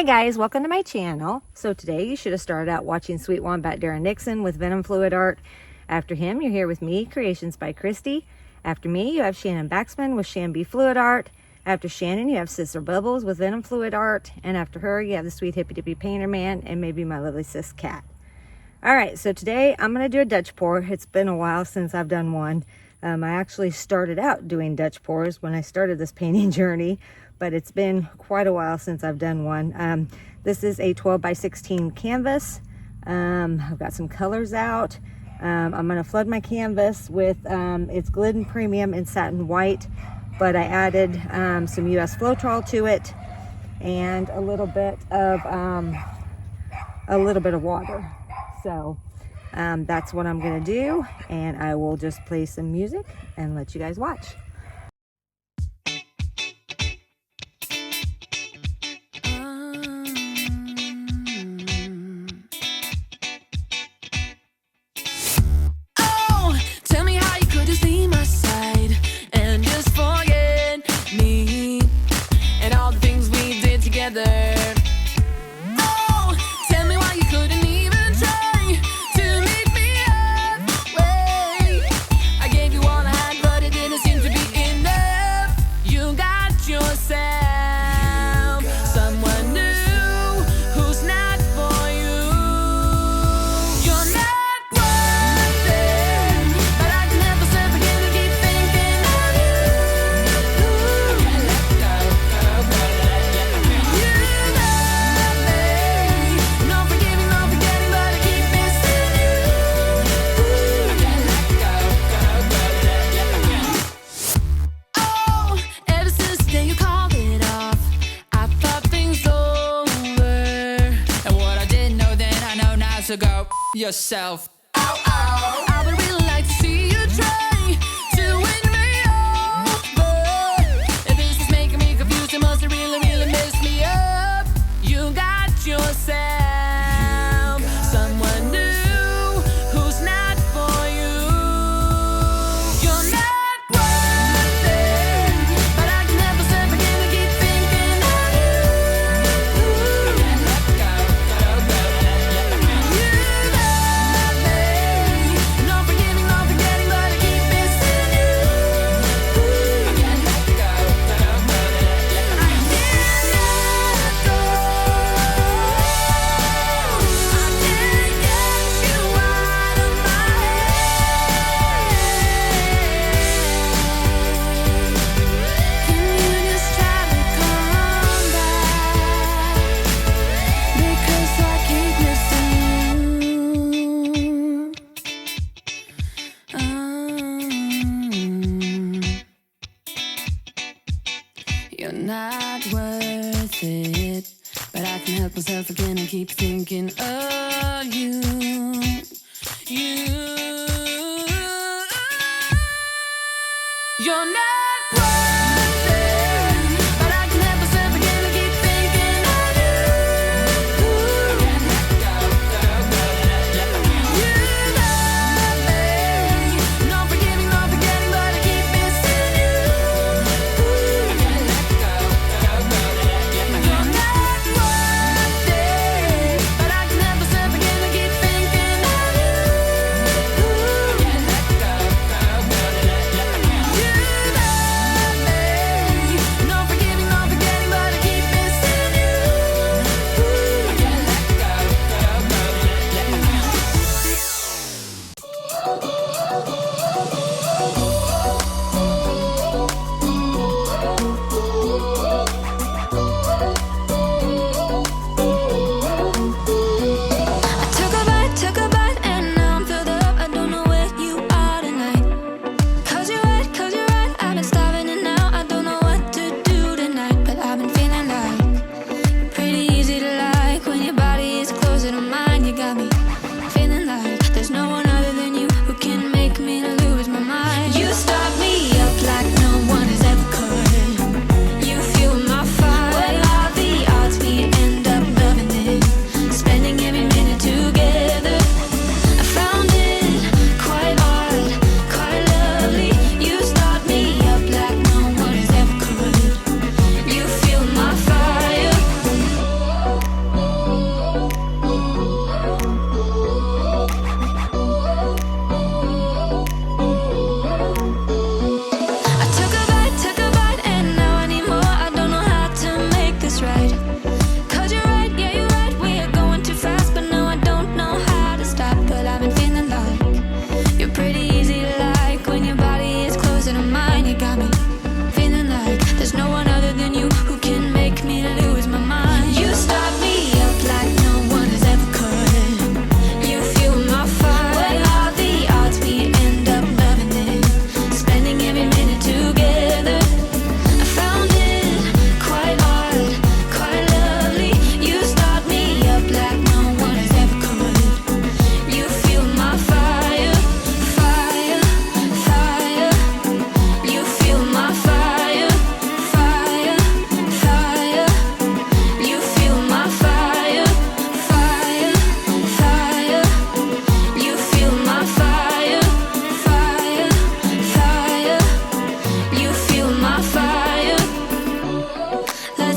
Hi guys, welcome to my channel. So today you should have started out watching Sweet Wombat Darren Nixon with Venom Fluid Art. After him, you're here with me, Creations by Christy. After me, you have Shannon Baxman with ShanB Fluid Art. After Shannon, you have Sister Bubbles with Venom Fluid Art. And after her, you have the sweet Hippy Dippy Painterman and maybe my lovely sis Cat. Alright, so today I'm going to do a Dutch pour. It's been a while since I've done one. I actually started out doing Dutch pours when I started this painting journey, but it's been quite a while since I've done one. This is a 12 by 16 canvas. I've got some colors out. I'm going to flood my canvas with, it's Glidden Premium in Satin White, but I added some US Floetrol to it and a little bit of water. So that's what I'm going to do, and I will just play some music and let you guys watch. Yourself. Ow, ow. I would really like to see you try to win me over. If this is making me confused, it must have really messed me up. You got yourself someone new who's not for you. You're not worth it, but I can help myself again to keep thinking of you. Let go, You're not worth it, but I can help myself again and keep thinking of you. You're not worth it, but I can help myself again and keep thinking of you. You love me, no forgiving, no forgetting, but I keep missing you. You're not worth it, but I can help myself again and keep thinking of you. You love me.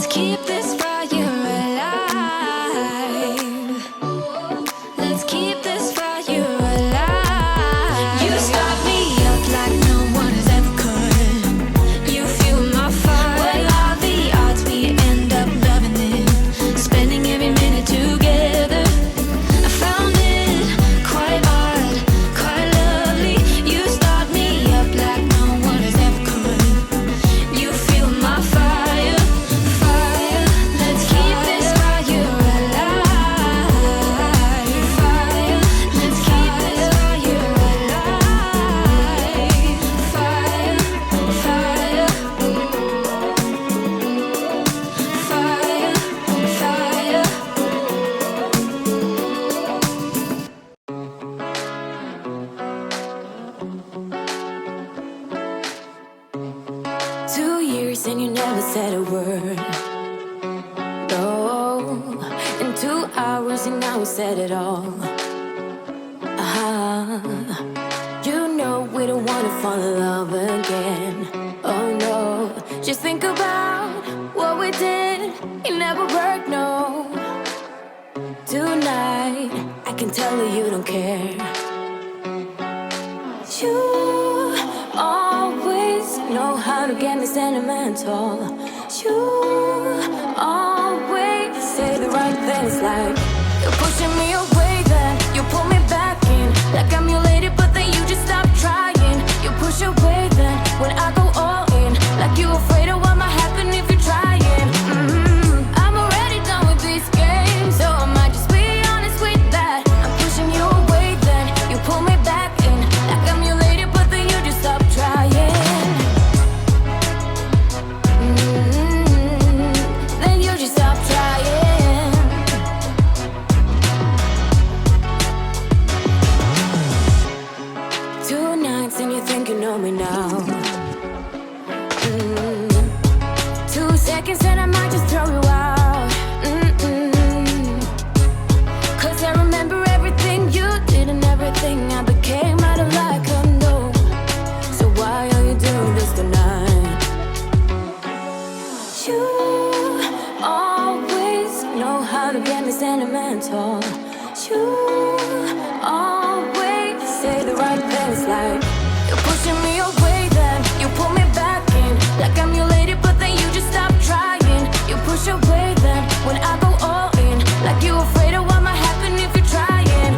Let's keep this fire alive. Let's keep this fire alive. You start me up like no one has ever could. You fuel my fire. Well, all the odds we end up loving it, spending every minute together. I found it quite odd, quite lovely. You start me up like no one has ever could. You fuel my fire, fire. Let's keep this fire alive. Fire. Let's keep this fire alive. Fire, fire. Fire, fire. 2 years and you never said a word. Oh, in 2 hours and now we said it all. You know we don't wanna fall in love again. Oh no, just think about what we did. It never worked, no. Tonight, I can tell that you don't care. You always know how to get me sentimental. You always say the right things, like you're pushing me away, then you pull me back in. Like I'm your lady, but then you just stop trying. You push away, then when I go all in, like you afraid of what might happen if you're trying. I'm already done with this game, so I might just be honest with that. I'm pushing you away, then you pull me back in. Like I'm your lady, but then you just stop trying. Then you just stop trying. 2 nights and you think you know me now. 2 seconds and I might just throw you out. 'Cause I remember everything you did and everything I became. I don't like her, no. So why are you doing this tonight? You always know how to get me sentimental. You always say the right things, like you're pushing me away, then you pull me back in. Like I'm your lady, but then you just stop trying. You push away, then when I go all in, like you afraid of what might happen if you're trying.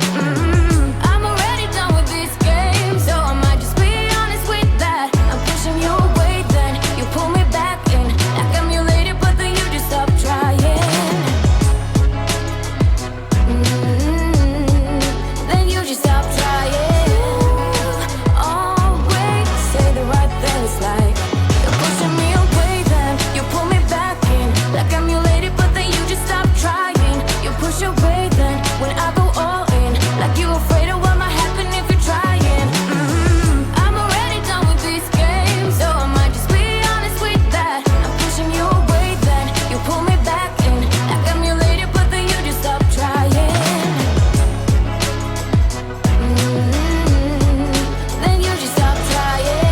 I'm already done with this game, so I might just be honest with that. I'm pushing you away, then you pull me back in. Like I'm your lady, but then you just stop trying. Then you just stop trying. Always say the right things, like you're pushing me away, then you pull me back in. Like I'm your lady, but then you just stop trying. You push away, then when I go all in, like you afraid of what might happen if you're trying. I'm already done with this game, so I might just be honest with that. I'm pushing you away, then you pull me back in. Like I'm your lady, but then you just stop trying. Then you just stop trying.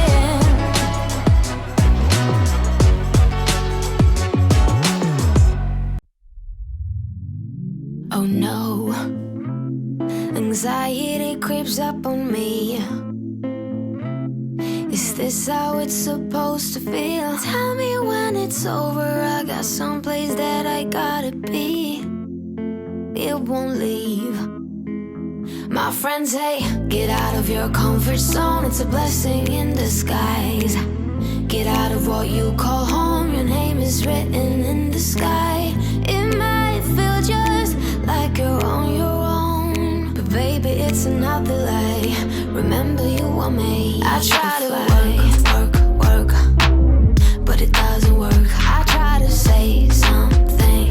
Oh no, anxiety creeps up on me. Is this how it's supposed to feel? Tell me when it's over. I got someplace that I gotta be. It won't leave. My friends say, get out of your comfort zone. It's a blessing in disguise. Get out of what you call home. Your name is written in the sky. It might feel just like you're on your own, but baby, it's another lie. Remember you were made. I try to work, but it doesn't work. I try to say something,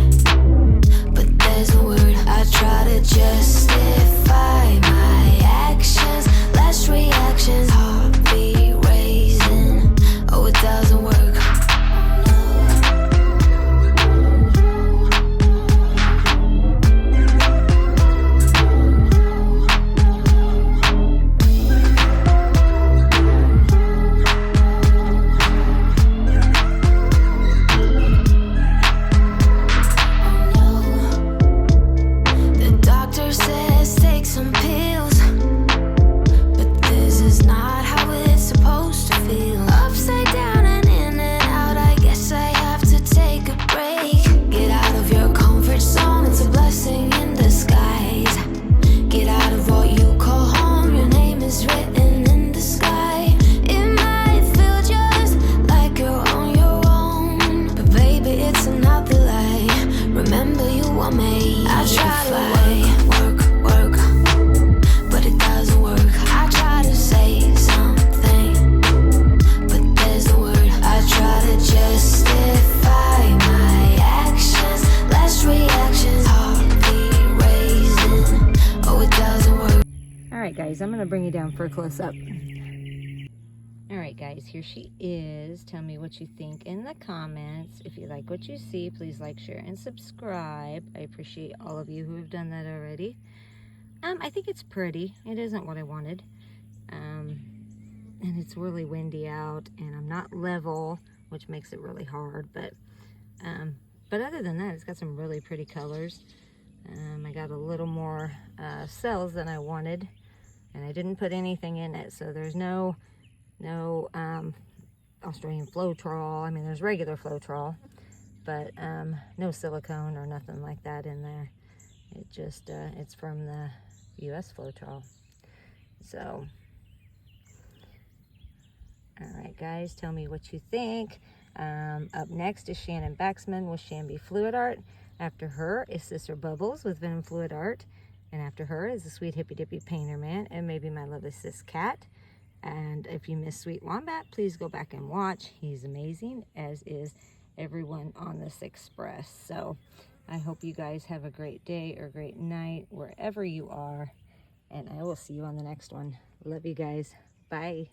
but there's no word. I try to justify my actions, less reactions, heartbeat raising. Oh, it doesn't work. right, guys, I'm gonna bring you down for a close-up. All right, guys, here she is. Tell me what you think in the comments. If you like what you see, please like, share, and subscribe. I appreciate all of you who have done that already. I think it's pretty. It isn't what I wanted. And it's really windy out, and I'm not level, which makes it really hard. But other than that, it's got some really pretty colors. I got a little more cells than I wanted, and I didn't put anything in it, so there's no Australian Floetrol. I mean, there's regular Floetrol, but no silicone or nothing like that in there. It just it's from the US Floetrol. So all right, guys, tell me what you think. Up next is Shannon Baxman with ShanB Fluid Art. After her is Sister Bubbles with Venom Fluid Art. And after her is the sweet Hippy Dippy Painterman, and maybe my lovely sis Cat. And if you missed Sweet Wombat, please go back and watch. He's amazing, as is everyone on this express. So I hope you guys have a great day or great night wherever you are. And I will see you on the next one. Love you guys. Bye.